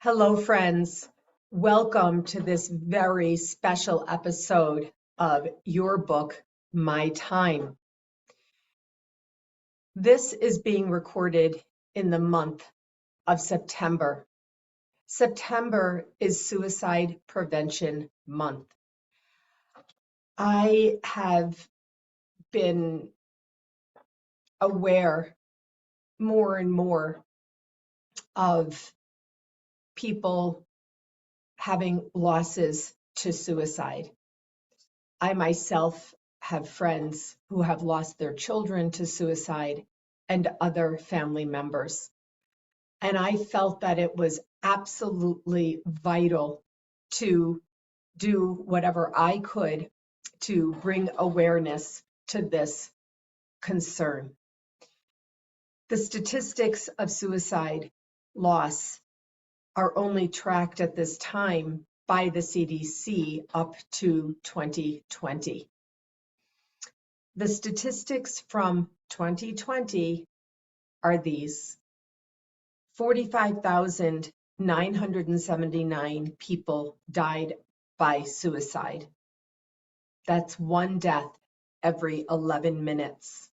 Hello, friends. Welcome to this very special episode of your book, My Time. This is being recorded in the month of September. September is Suicide Prevention Month. I have been aware more and more of people having losses to suicide. I myself have friends who have lost their children to suicide and other family members. And I felt that it was absolutely vital to do whatever I could to bring awareness to this concern. The statistics of suicide loss are only tracked at this time by the CDC up to 2020. The statistics from 2020 are these: 45,979 people died by suicide. That's one death every 11 minutes.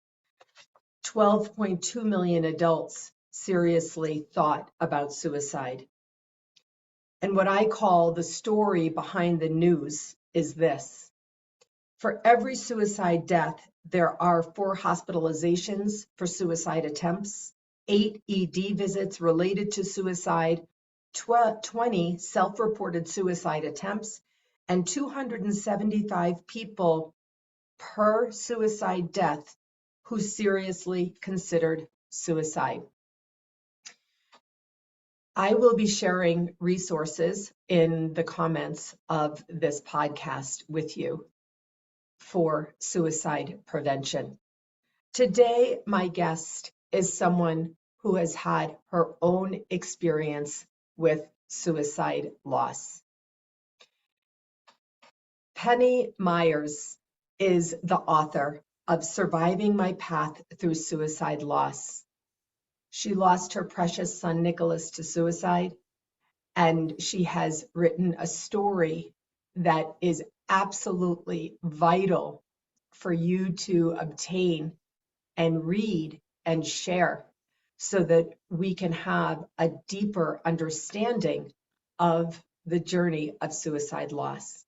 12.2 million adults seriously thought about suicide. And what I call the story behind the news is this: for every suicide death, there are 4 hospitalizations for suicide attempts, 8 ED visits related to suicide, 20 self-reported suicide attempts, and 275 people per suicide death who seriously considered suicide. I will be sharing resources in the comments of this podcast with you for suicide prevention. Today, my guest is someone who has had her own experience with suicide loss. Penny Myers is the author of Surviving My Path Through Suicide Loss. She lost her precious son, Nicholas, to suicide, and she has written a story that is absolutely vital for you to obtain and read and share so that we can have a deeper understanding of the journey of suicide loss,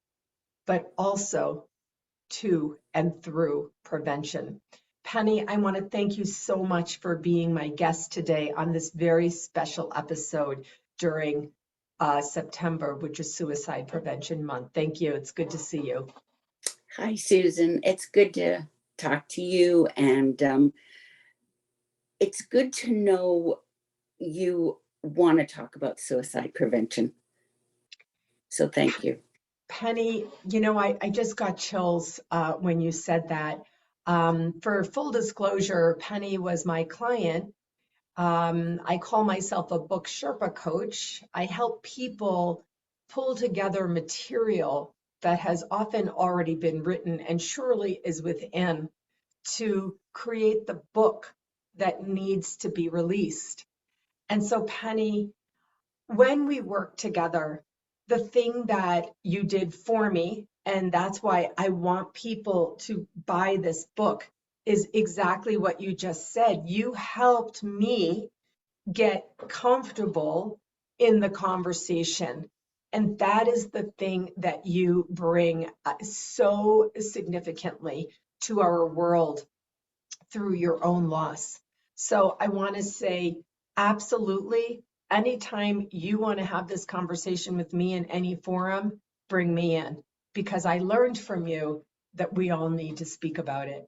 but also to and through prevention. Penny, I want to thank you so much for being my guest today on this very special episode during September, which is Suicide Prevention Month. Thank you. It's good to see you. Hi, Susan. It's good to talk to you, and it's good to know you want to talk about suicide prevention. So thank you. Penny, you know, I just got chills when you said that. For full disclosure, Penny was my client. I call myself a book Sherpa coach. I help people pull together material that has often already been written and surely is within to create the book that needs to be released. And so, Penny, when we work together, the thing that you did for me, and that's why I want people to buy this book, is exactly what you just said. You helped me get comfortable in the conversation. And that is the thing that you bring so significantly to our world through your own loss. So I want to say, absolutely, anytime you want to have this conversation with me in any forum, bring me in, because I learned from you that we all need to speak about it.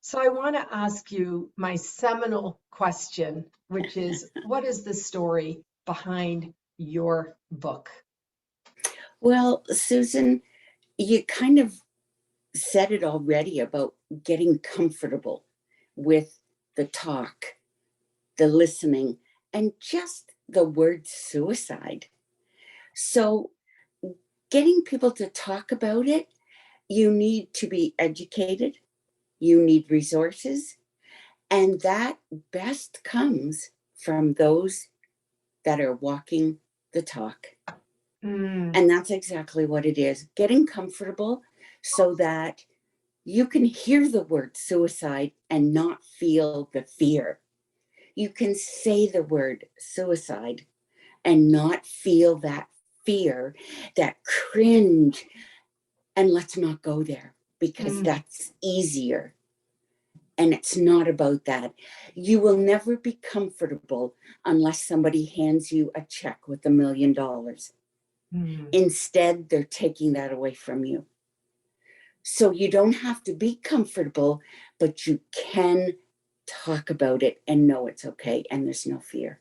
So I want to ask you my seminal question, which is, what is the story behind your book? Well, Susan, you kind of said it already about getting comfortable with the talk, the listening, and just the word suicide. So getting people to talk about it, you need to be educated, you need resources, and that best comes from those that are walking the talk. Mm, And that's exactly what it is. Getting comfortable so that you can hear the word suicide and not feel the fear. You can say the word suicide and not feel that fear, that cringe. And let's not go there, because mm, that's easier. And it's not about that. You will never be comfortable unless somebody hands you a check with $1 million. mm. Instead, they're taking that away from you. So you don't have to be comfortable, but you can talk about it and know it's okay and there's no fear.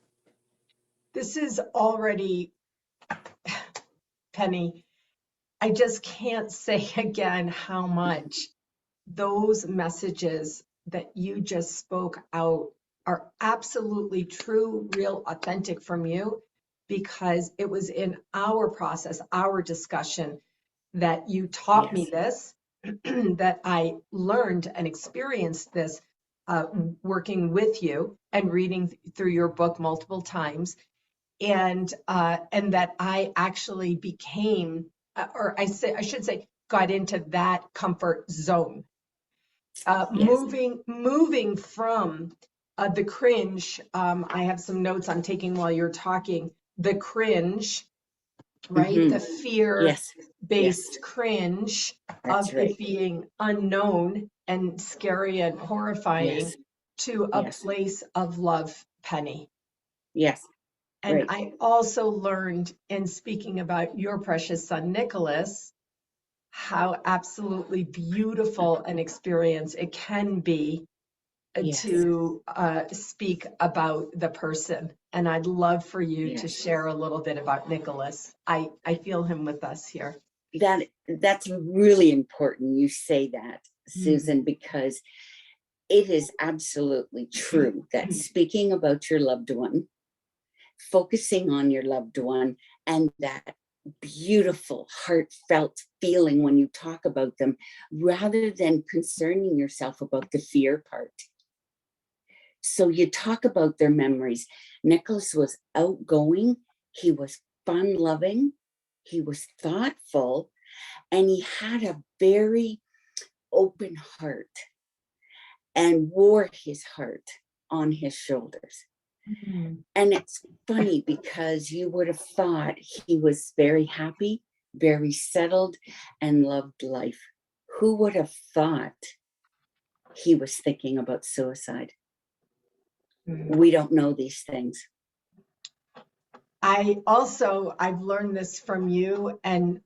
This is already, Penny, I just can't say again how much those messages that you just spoke out are absolutely true, real, authentic from you, because it was in our process, our discussion, that you taught me Yes. this, that I learned and experienced this working with you and reading through your book multiple times, and that I actually became, I should say, got into that comfort zone, Yes. moving from the cringe. I have some notes I'm taking while you're talking. The cringe, right? Mm-hmm. The fear Yes. Yes. based cringe That's of right. it being unknown and scary and Yes. horrifying to a Yes. place of love, Penny. Yes. And Right. I also learned in speaking about your precious son, Nicholas, how absolutely beautiful an experience it can be Yes. to speak about the person. And I'd love for you to Yes. share a little bit about Nicholas. I feel him with us here. That's really important you say that, Mm. Susan, because it is absolutely true that speaking about your loved one, focusing on your loved one, and that beautiful, heartfelt feeling when you talk about them, rather than concerning yourself about the fear part. So you talk about their memories. Nicholas was outgoing, he was fun loving, he was thoughtful, and he had a very open heart and wore his heart on his shoulders. Mm. And it's funny because you would have thought he was very happy, very settled, and loved life. Who would have thought he was thinking about suicide? Mm. We don't know these things. I've learned this from you, and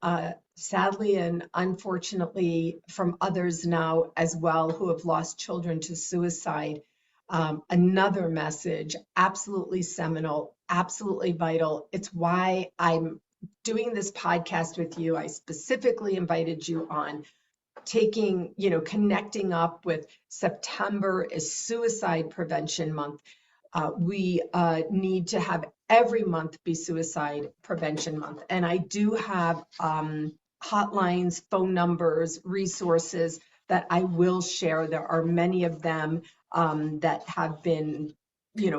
sadly and unfortunately from others now as well who have lost children to suicide. Another message, absolutely seminal, absolutely vital. It's why I'm doing this podcast with you. I specifically invited you on, connecting up with September is Suicide Prevention Month. We need to have every month be Suicide Prevention Month. And I do have hotlines, phone numbers, resources that I will share. There are many of them that have been,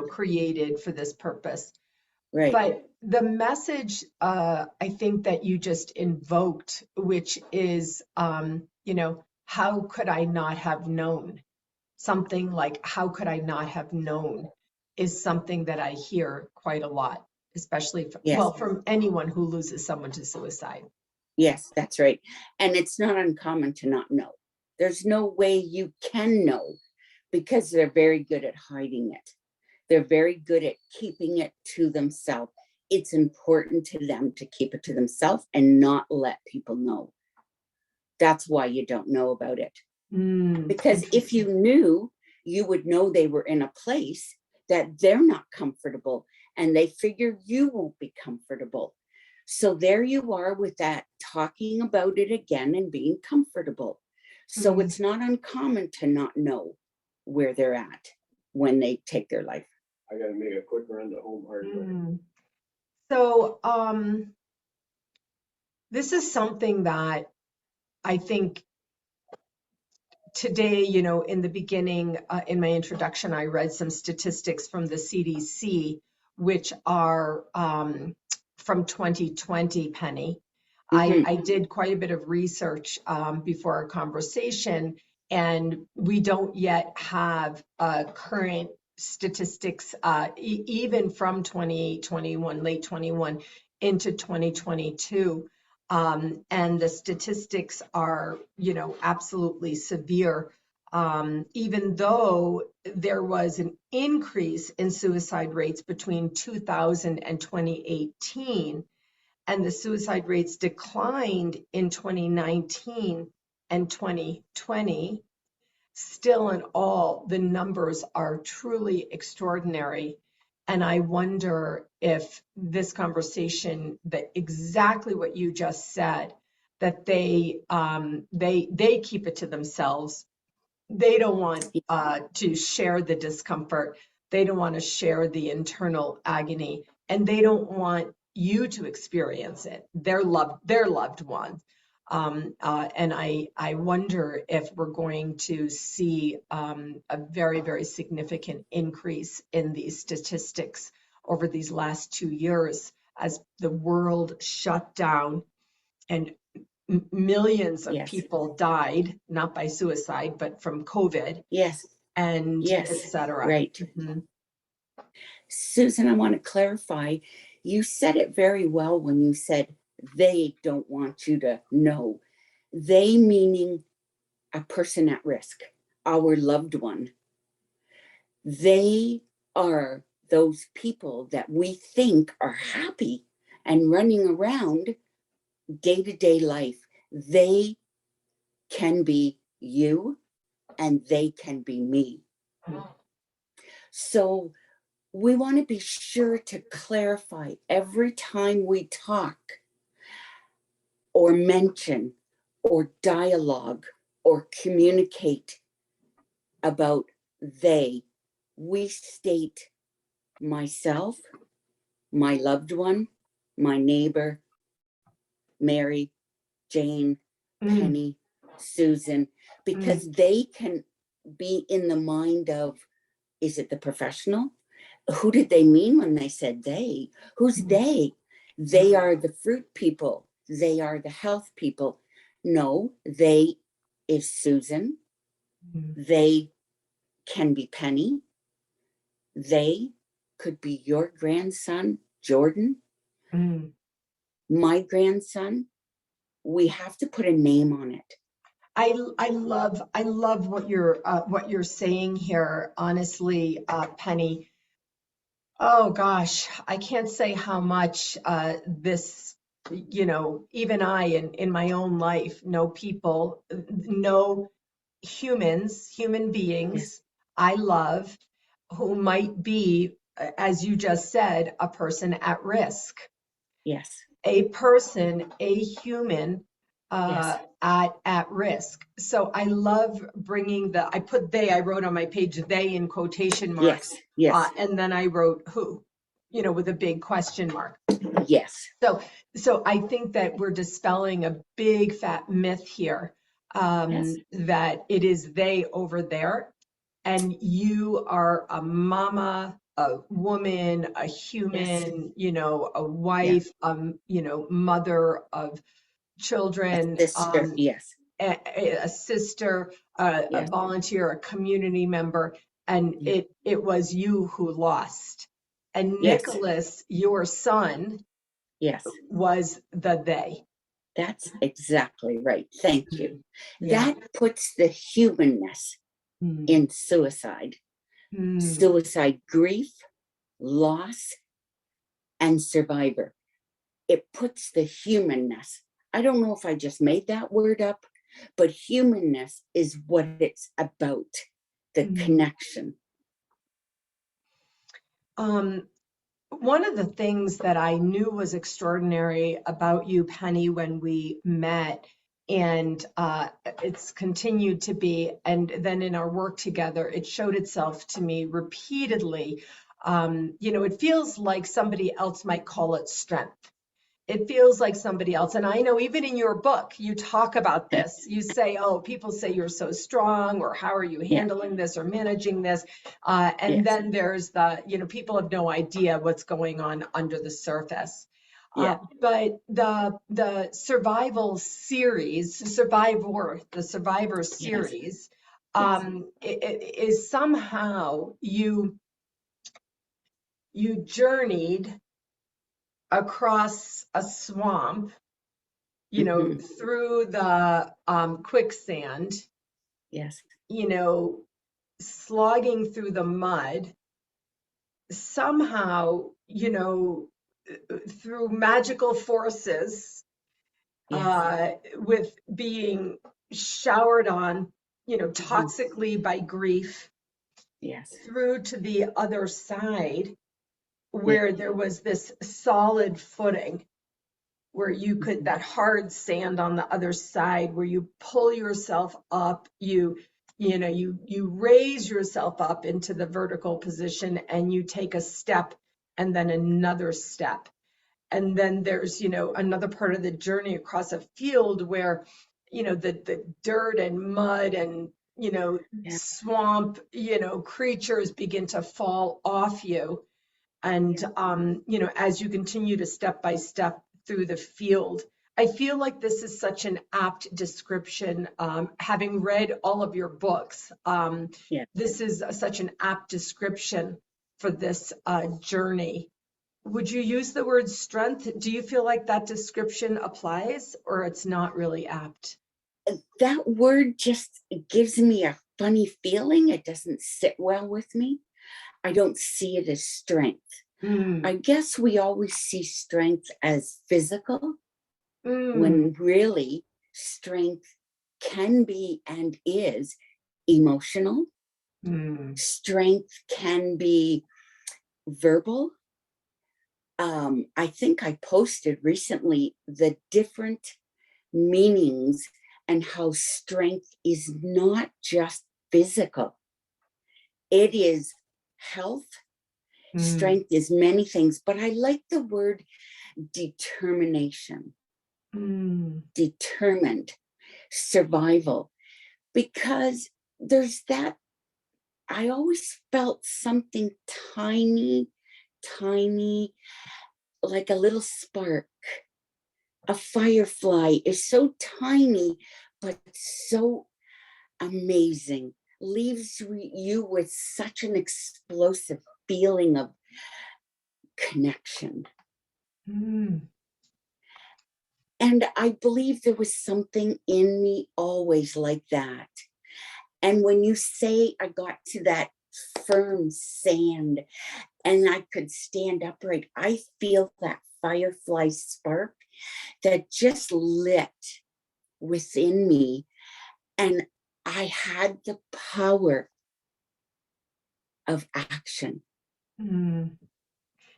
created for this purpose. Right. But the message, I think that you just invoked, which is, how could I not have known? Something like, how could I not have known, is something that I hear quite a lot, especially, Yes. from anyone who loses someone to suicide. Yes, that's right. And it's not uncommon to not know. There's no way you can know because they're very good at hiding it. They're very good at keeping it to themselves. It's important to them to keep it to themselves and not let people know. That's why you don't know about it. Because if you knew, you would know they were in a place that they're not comfortable and they figure you won't be comfortable. So there you are with that, talking about it again and being comfortable. So Mm, it's not uncommon to not know where they're at when they take their life. I gotta make a quick run to home hardware. So, this is something that I think today, in the beginning, in my introduction, I read some statistics from the CDC, which are from 2020, Penny. Mhm. I did quite a bit of research before our conversation, and we don't yet have current statistics, even from 2021, late 21 into 2022. And the statistics are, absolutely severe. Even though there was an increase in suicide rates between 2000 and 2018, and the suicide rates declined in 2019 and 2020, still in all, the numbers are truly extraordinary. And I wonder if this conversation, that exactly what you just said, that they keep it to themselves. They don't want to share the discomfort. They don't want to share the internal agony, and they don't want you to experience it. Their loved ones. And I wonder if we're going to see a very, very significant increase in these statistics over these last 2 years as the world shut down and millions of Yes. people died, not by suicide, but from COVID, Yes. and Yes. etc. Right. Mhm. Susan, I want to clarify. You said it very well when you said they don't want you to know. They meaning a person at risk, our loved one. They are those people that we think are happy and running around day-to-day life. They can be you and they can be me. So we want to be sure to clarify every time we talk or mention or dialogue or communicate about they, we state myself, my loved one, my neighbor, Mary, Jane, Penny, Susan, because they can be in the mind of, is it the professional? Who did they mean when they said they? Who's they? They are the fruit people. They are the health people. No, they is Susan. They can be Penny. They could be your grandson, Jordan. My grandson. We have to put a name on it. I love what you're saying here, honestly, Penny. Oh gosh, I can't say how much this, even I in my own life know people, know human beings Yes. I love who might be, as you just said, a person at risk. Yes. A person, a human Yes. at risk. So I love bringing I wrote on my page they in quotation marks. Yes. Yes. And then I wrote who, with a big question mark. Yes. So I think that we're dispelling a big fat myth here, Yes. that it is they over there, and you are a mama, a woman, a human, a wife, mother of children, Sister. Yes. a sister, a Yes. volunteer, a community member, and Yeah. it was you who lost. And Yes. Nicholas, your son, Yes. was the they. That's exactly right. Thank you. Yeah. That puts the humanness Mm. in suicide. Mm. Suicide grief, loss, and survivor. It puts the humanness. I don't know if I just made that word up, but humanness is what it's about, the connection. One of the things that I knew was extraordinary about you, Penny, when we met, and it's continued to be, and then in our work together, it showed itself to me repeatedly. It feels like somebody else might call it strength. It feels like somebody else. And I know even in your book, you talk about this. You say, oh, people say you're so strong, or how are you handling this or managing this? And then there's the, people have no idea what's going on under the surface. Yeah. But the survival series, the Survivor Yes. series, Yes. it is somehow you journeyed across a swamp, Hmm. through the quicksand, Yes. you know, slogging through the mud, somehow, through magical forces, Yes. with being showered on, Hmm. toxically by grief, Yes. through to the other side Yeah. where there was this solid footing, where you could, Hmm. that hard sand on the other side, where you pull yourself up, you raise yourself up into the vertical position, and you take a step and then another step. And then there's, another part of the journey across a field where, the dirt and mud and, Yeah. swamp, creatures begin to fall off you. And, Yeah. as you continue to step by step through the field, I feel like this is such an apt description. Having read all of your books, Yeah. this is such an apt description for this journey. Would you use the word strength? Do you feel like that description applies, or it's not really apt? That word just gives me a funny feeling. It doesn't sit well with me. I don't see it as strength. I Mm, guess we always see strength as physical, mm, when really strength can be and is emotional. mm, Strength can be verbal. I think I posted recently the different meanings and how strength is not just physical, it is health. mm, Strength is many things, but I like the word determination, mm, determined, survival, because there's that. I always felt something tiny, tiny, like a little spark. A firefly is so tiny, but so amazing. Leaves you with such an explosive feeling of connection. mm. And I believe there was something in me always like that. And when you say I got to that firm sand and I could stand upright, I feel that firefly spark that just lit within me. And I had the power of action. Mm,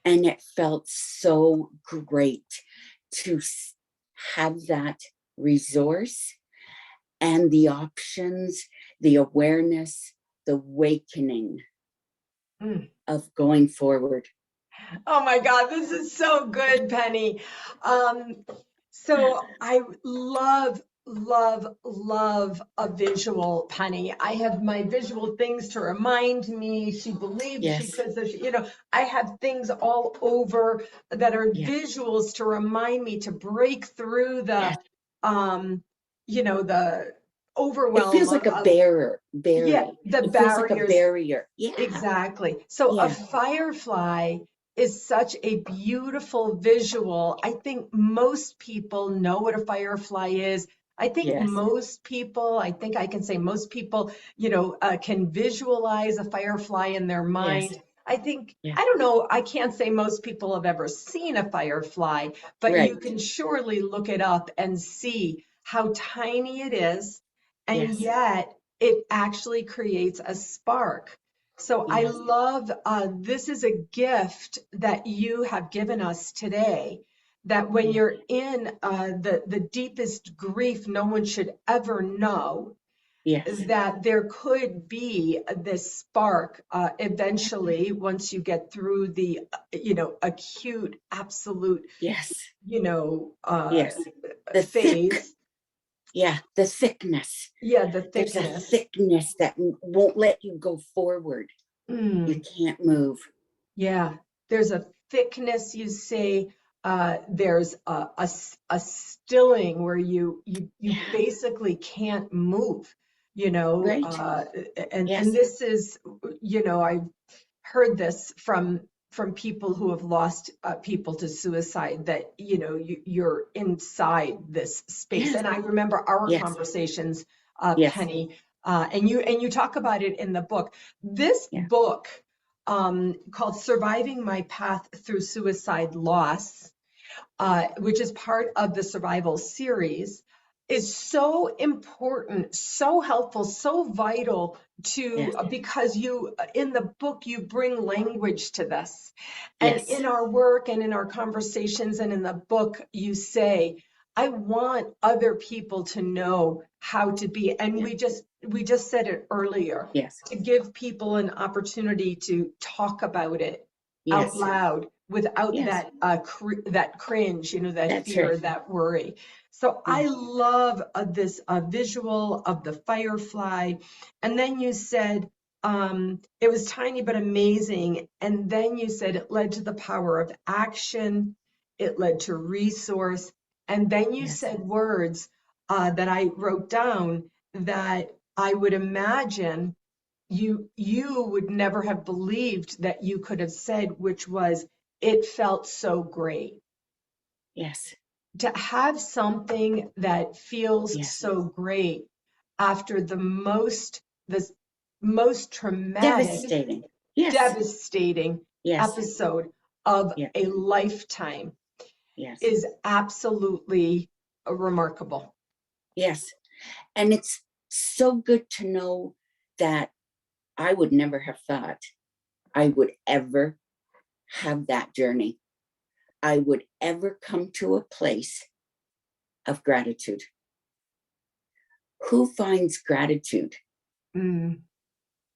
And it felt so great to have that resource and the options, the awareness, the awakening mm. of going forward. Oh my God, this is so good, Penny. Um, so I love, love, love a visual, Penny. I have my visual things to remind me she believed she Yes. could. So I have things all over that are Yeah. visuals to remind me to break through Yes. the It overwhelm feels of, like a barrier, yeah, barrier. the It feels like a barriers. barrier. Yeah. Exactly. So a Yeah. firefly is such a beautiful visual. I think most people know what a firefly is. Yes. I think I can say most people, can visualize a firefly in their Yes. mind. Yeah. I don't know, I can't say most people have ever seen a firefly, but you Right. can surely look it up and see how tiny it is, and Yes. yet it actually creates a spark. So I Yes. love, this is a gift that you have given us today, that when Yeah. you're in the deepest grief no one should ever know, Yes. that there could be this spark eventually, once you get through the, acute, absolute, Yes. you know, uh, Yes. The thick, phase. yeah, the thickness. Yeah, the There's a thickness. thickness that won't let you go forward. You Mm. can't move. Yeah, there's a thickness, you say, there's a stilling where you basically can't move, Right. and Yes. this is, I've heard this from people who have lost people to suicide, that you're inside this space. Yes. And I remember our Yes. conversations, Yes. Penny, and you talk about it in the book. This Yeah. book, called Surviving My Path Through Suicide Loss, which is part of the survival series, is so important, so helpful, so vital to, Yes. because you, in the book, you bring language to this. And Yes. in our work and in our conversations and in the book, you say, I want other people to know how to be. And Yeah. we just said it earlier, Yes. to give people an opportunity to talk about it out Yes. loud without Yes. that cringe, that That's fear, right. that worry. So Yeah. I love this visual of the firefly. And then you said, it was tiny but amazing. And then you said it led to the power of action. It led to resource. And then you Yes. said words that I wrote down that I would imagine you would never have believed that you could have said, which was, it felt so great. Yes. To have something that feels Yes. so great after the most traumatic, Devastating. Yes. devastating Yes. episode of Yeah. a lifetime Yes. is absolutely remarkable. Yes. And it's so good to know that I would never have thought I would ever have that journey. I would ever come to a place of gratitude. Who finds gratitude Mm,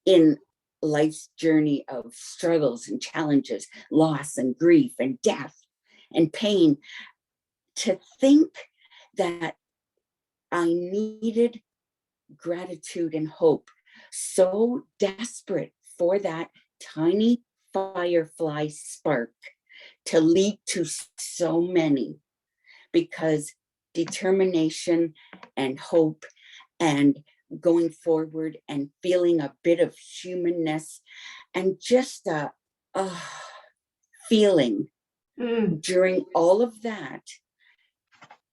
in life's journey of struggles and challenges, loss and grief and death and pain? To think that I needed gratitude and hope so desperate for that tiny firefly spark to lead to so many, because determination and hope and going forward and feeling a bit of humanness and just a feeling mm. during all of that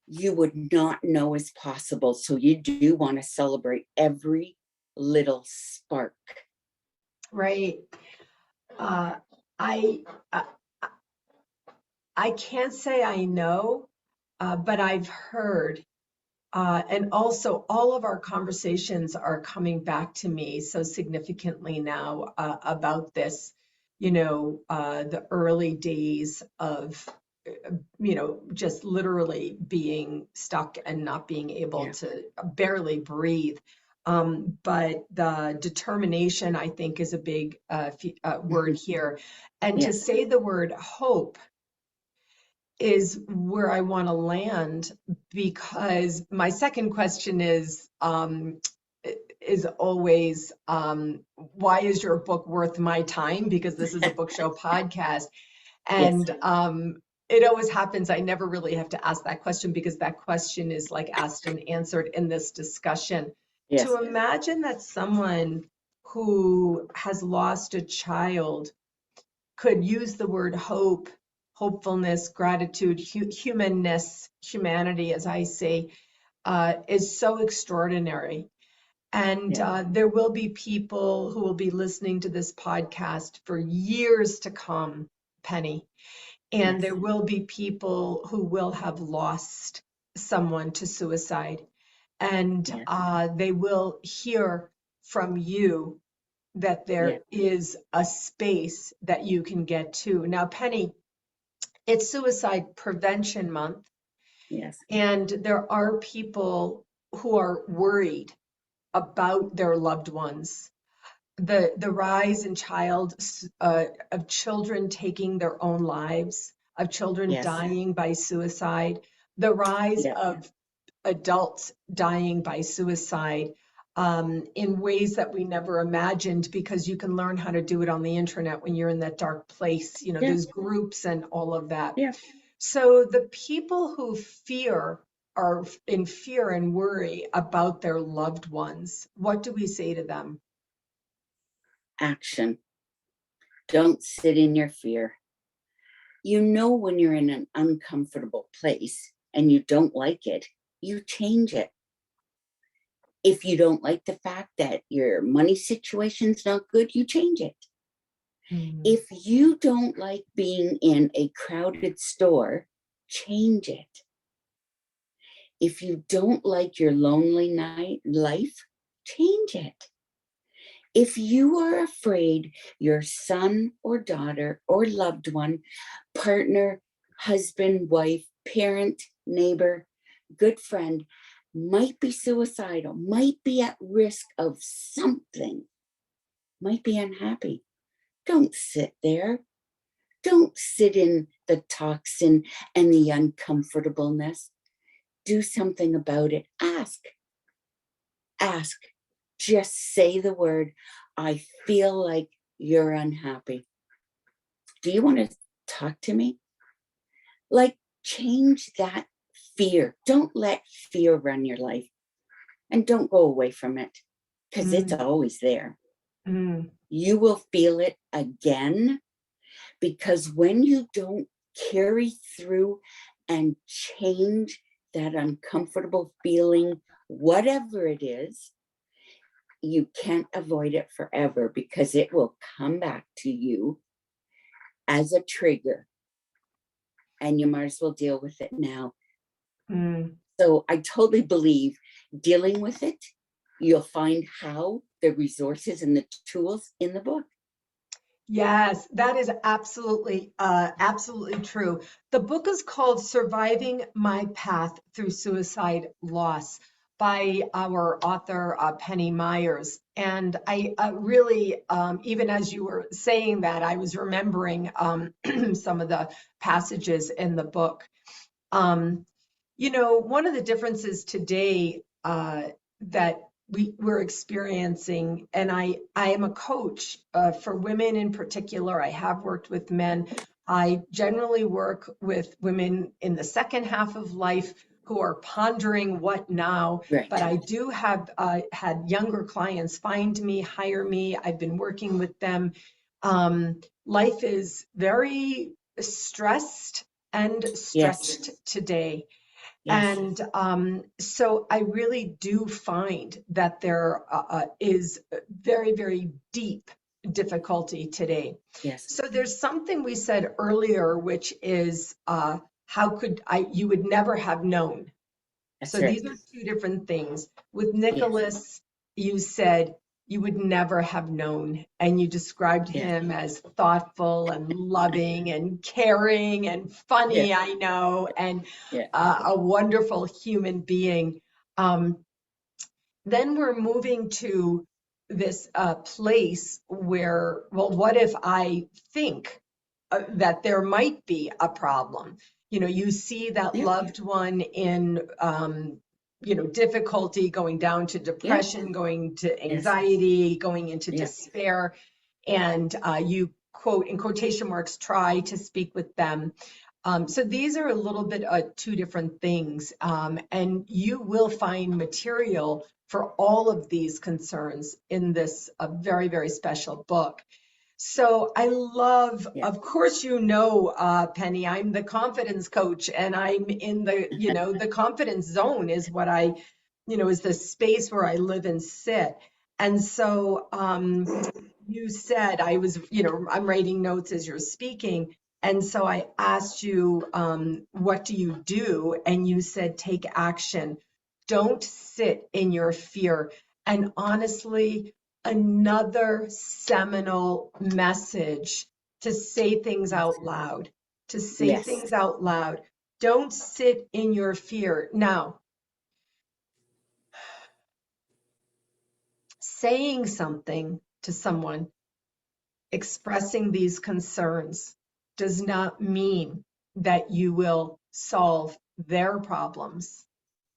you would not know is possible. So you do want to celebrate every little spark. Right. Uh, I, uh, I can't say I know, but I've heard, and also all of our conversations are coming back to me so significantly now, about this, the early days of, just literally being stuck and not being able Yeah. to barely breathe. But the determination, I think, is a big word here. And to Yes. say the word hope is where I want to land, because my second question is always, why is your book worth my time? Because this is a book show podcast. Yes. And it always happens, I never really have to ask that question, because that question is like asked and answered in this discussion. Yes. To imagine that someone who has lost a child could use the word hope, hopefulness, gratitude, humanness, humanity, as I say, is so extraordinary. And Yeah. there will be people who will be listening to this podcast for years to come, Penny. And Yes. there will be people who will have lost someone to suicide. And Yes. they will hear from you that Yes. there is a space that you can get to. Now, Penny, it's Suicide Prevention Month, Yes. and there are people who are worried about their loved ones. The rise in of children taking their own lives, of children Yes. dying by suicide, the rise Yeah. of adults dying by suicide, in ways that we never imagined, because you can learn how to do it on the internet when you're in that dark place, Yeah. those groups and all of that. Yeah. So the people who fear are in fear and worry about their loved ones, what do we say to them? Action. Don't sit in your fear. You know when you're in an uncomfortable place and you don't like it, you change it. If you don't like the fact that your money situation's not good, you change it. If you don't like being in a crowded store, change it. If you don't like your lonely life, change it. If you are afraid your son or daughter or loved one, partner, husband, wife, parent, neighbor, good friend might be suicidal, might be at risk of something, might be unhappy, don't sit there. Don't sit in the toxin and the uncomfortableness. Do something about it. Ask. Ask. Just say the word, I feel like you're unhappy. Do you want to talk to me? Like, change that fear. Don't let fear run your life. And don't go away from it, because it's always there. You will feel it again, because when you don't carry through and change that uncomfortable feeling, whatever it is, you can't avoid it forever, because it will come back to you as a trigger, and you might as well deal with it now. So I totally believe dealing with it, you'll find how, the resources and the tools in the book. Yes, that is absolutely, absolutely true. The book is called Surviving My Path Through Suicide Loss by our author, Penny Myers. And I really, even as you were saying that, I was remembering some of the passages in the book. One of the differences today that we're experiencing, and I am a coach for women in particular. I have worked with men. I generally work with women in the second half of life who are pondering what now. Right. But I do have had younger clients find me, hire me. I've been working with them. Life is very stressed and stretched today. Yes. And so I really do find that there is very, very deep difficulty today. Yes. So there's something we said earlier, which is how could you would never have known. That's So right. these are two different things. With Nicholas, you said you would never have known, and you described him as thoughtful and loving and caring and funny, I know, and a wonderful human being. Then we're moving to this place where, well, what if I think that there might be a problem? You see that loved one in, difficulty, going down to depression, going to anxiety, going into despair, and you quote, in quotation marks, try to speak with them. So these are a little bit two different things, and you will find material for all of these concerns in this very, very special book. So I love, of course, Penny, I'm the confidence coach, and I'm in the confidence zone is what is the space where I live and sit. And so you said I'm writing notes as you're speaking. And so I asked you, what do you do? And you said, take action. Don't sit in your fear. And honestly, another seminal message to say things out loud, to say things out loud. Don't sit in your fear. Now, saying something to someone, expressing these concerns does not mean that you will solve their problems.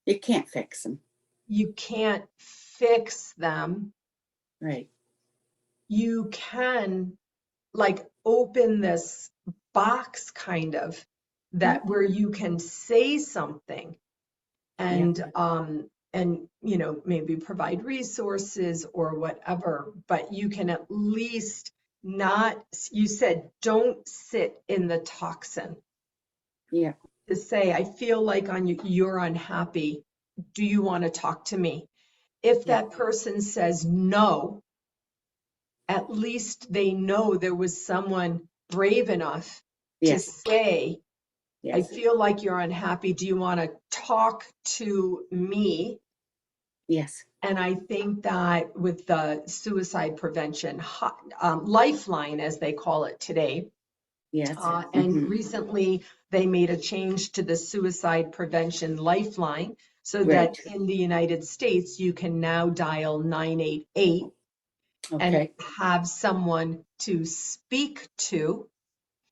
You can't fix them. You can't fix them. Right. You can open this box kind of that where you can say something and you know, maybe provide resources or whatever, but you can at least not, you said, don't sit in the toxin. Yeah. To say, I feel like you're unhappy. Do you want to talk to me? If Yeah. that person says no, at least they know there was someone brave enough to Yes. say, I Yes. feel like you're unhappy. Do you want to talk to me? Yes. And I think that with the suicide prevention Lifeline, as they call it today, Yes. and recently they made a change to the suicide prevention Lifeline so that Right. in the United States, you can now dial 988 and Okay. have someone to speak to.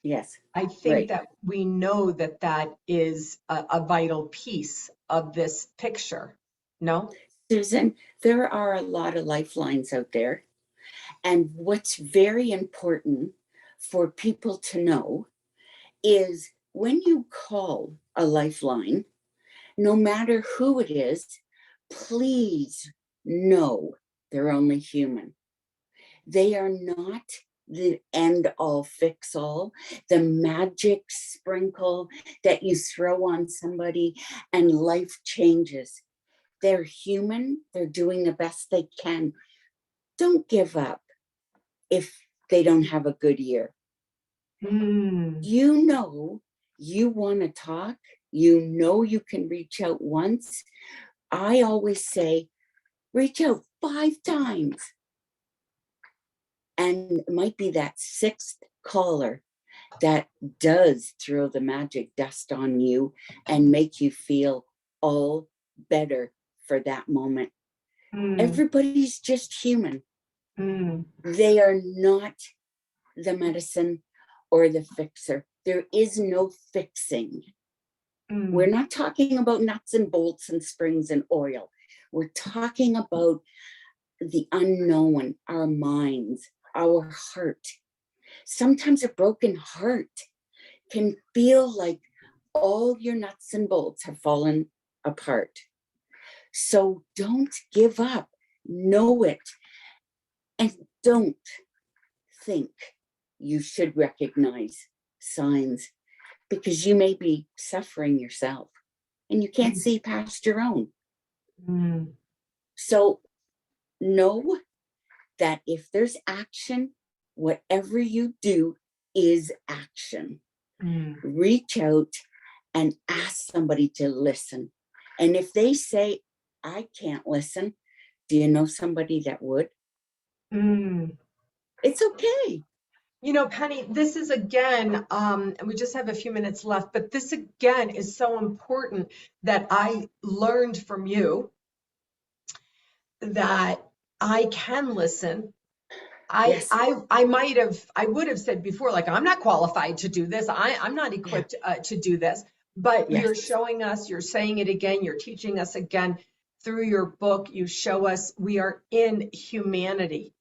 Yes. I think Right. that we know that that is a vital piece of this picture. No? Susan, there are a lot of lifelines out there. And what's very important for people to know is when you call a lifeline, no matter who it is, please know they're only human. They are not the end all fix all, the magic sprinkle that you throw on somebody and life changes. They're human, they're doing the best they can. Don't give up if they don't have a good year. You know, you want to talk, you know, you can reach out once. I always say, reach out 5 times. And it might be that 6th caller that does throw the magic dust on you and make you feel all better for that moment. Everybody's just human. They are not the medicine or the fixer. There is no fixing. We're not talking about nuts and bolts and springs and oil. We're talking about the unknown, our minds, our heart. Sometimes a broken heart can feel like all your nuts and bolts have fallen apart. So don't give up. Know it. And don't think you should recognize signs because you may be suffering yourself and you can't see past your own. So know that if there's action, whatever you do is action. Reach out and ask somebody to listen. And if they say, I can't listen, do you know somebody that would? It's okay. You know, Penny, this is again, and we just have a few minutes left, but this again is so important that I learned from you that I can listen. Yes. I would have said before, like, I'm not qualified to do this. I'm not equipped to do this, but Yes. you're showing us, you're saying it again, you're teaching us again through your book. You show us we are in humanity.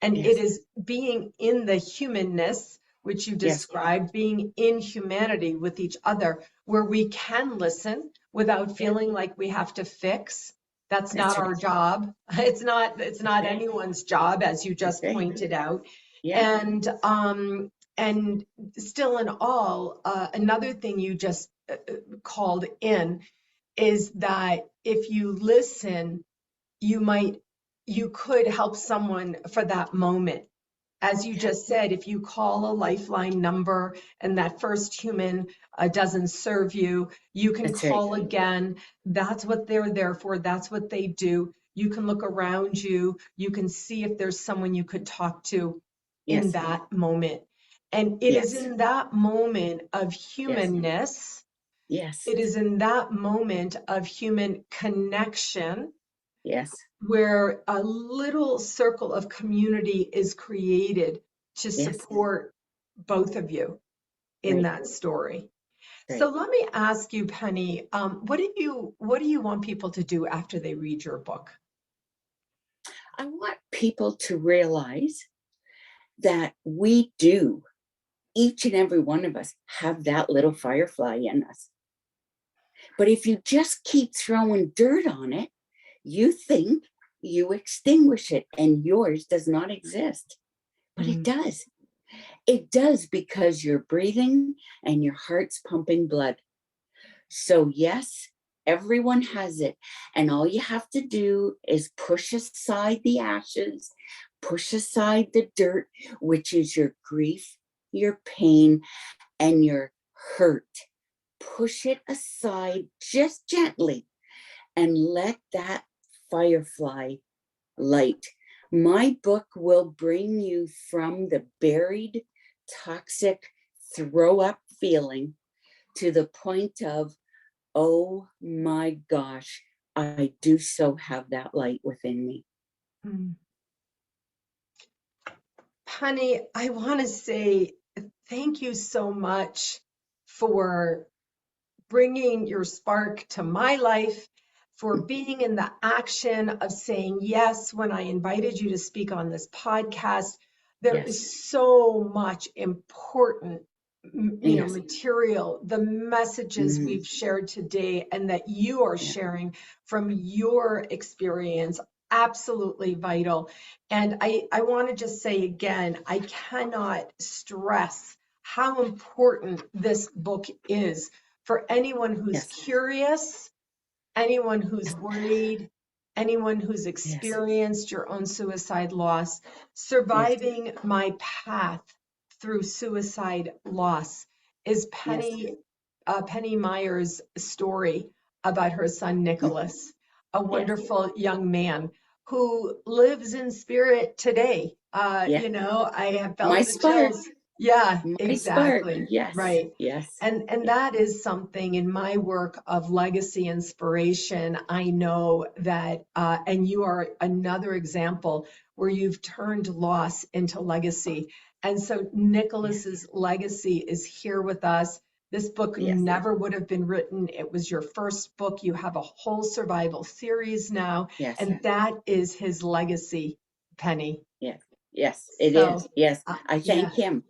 And Yes. it is being in the humanness, which you Yes. described, being in humanity with each other, where we can listen without feeling like we have to fix. That's not our right. job. It's not Okay. anyone's job, as you just Okay. pointed out. Yeah. And still in all, another thing you just called in is that if you listen, you could help someone for that moment. As you just said, if you call a lifeline number and that first human doesn't serve you, you can That's right. call again. That's what they're there for. That's what they do. You can look around you. You can see if there's someone you could talk to in Yes. that moment. And it is Yes. in that moment of Yes. humanness, Yes. it is in that moment of human connection Yes. where a little circle of community is created to Yes. support both of you in Right. that story. Right. So let me ask you, Penny, what do you want people to do after they read your book? I want people to realize that we do each and every one of us have that little firefly in us. But if you just keep throwing dirt on it, you think you extinguish it and yours does not exist. But it does. It does, because you're breathing and your heart's pumping blood. So yes, everyone has it. And all you have to do is push aside the ashes, push aside the dirt, which is your grief, your pain, and your hurt. Push it aside just gently and let that firefly light. My book will bring you from the buried, toxic, throw up feeling to the point of, oh my gosh, I do so have that light within me. Penny, I want to say thank you so much for bringing your spark to my life, for being in the action of saying yes when I invited you to speak on this podcast. There is so much important material, the messages we've shared today and that you are sharing from your experience, absolutely vital. And I want to just say again, I cannot stress how important this book is for anyone who's curious, anyone who's worried, anyone who's experienced your own suicide loss. Surviving my path through suicide loss is Penny Meyer's story about her son Nicholas, a wonderful young man who lives in spirit today. I have felt My the spark. chills. Yeah, My exactly. spark. Yes. Right. Yes. And that is something in my work of legacy inspiration. I know that, and you are another example where you've turned loss into legacy. And so Nicholas's legacy is here with us. This book never would have been written. It was your first book. You have a whole survival series now. And that is his legacy, Penny. Yes, it is. Yes, I thank him.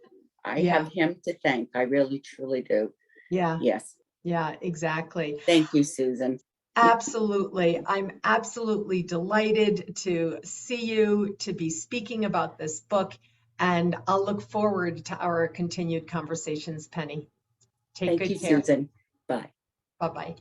I Yeah. have him to thank. I really, truly do. Yeah. Yes. Yeah, exactly. Thank you, Susan. Absolutely. I'm absolutely delighted to see you, to be speaking about this book, and I'll look forward to our continued conversations, Penny. Take Thank good you, care. Susan. Bye. Bye-bye.